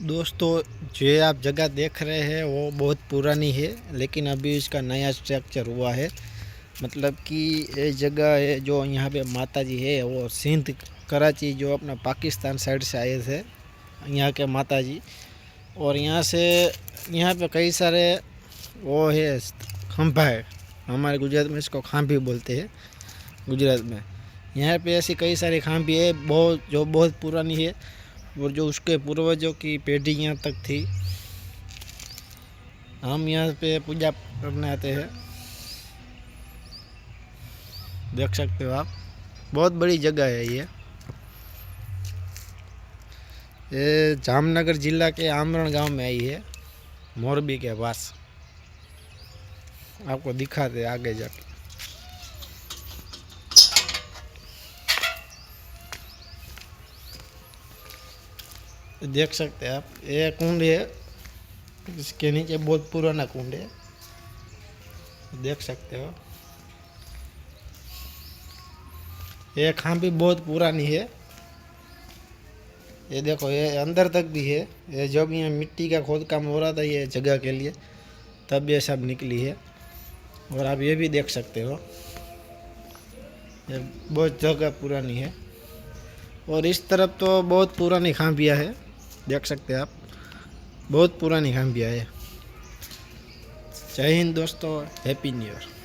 दोस्तों, जो आप जगह देख रहे हैं वो बहुत पुरानी है, लेकिन अभी इसका नया स्ट्रक्चर हुआ है। मतलब कि ये जगह है जो यहाँ पे माता जी है, वो सिंध कराची जो अपना पाकिस्तान साइड से आए थे यहाँ के माता जी। और यहाँ से यहाँ पे कई सारे वो है, खंभा है। हमारे गुजरात में इसको खांभी बोलते हैं गुजरात में। यहाँ पे ऐसी कई सारी खांभी है बहुत पुरानी है, और जो उसके पूर्वजों की पीढ़ी यहाँ तक थी। हम यहाँ पे पूजा करने आते हैं, देख सकते हो आप। बहुत बड़ी जगह है ये जामनगर जिला के आमरण गांव में आई है, मोरबी के पास। आपको दिखाते आगे जाके। देख सकते हैं आप, ये कुंड है, इसके नीचे बहुत पुराना कुंड है, देख सकते हो। ये खांभी बहुत पुरानी है, ये देखो, ये अंदर तक भी है। ये जब यहाँ मिट्टी का खोदकाम हो रहा था ये जगह के लिए, तब ये सब निकली है। और आप ये भी देख सकते हो, ये बहुत जगह पुरानी है। और इस तरफ तो बहुत पुरानी खांभियाँ है, देख सकते हैं आप, बहुत पुरानी खांभियाँ है। जय हिंद दोस्तों, हैप्पी न्यू ईयर।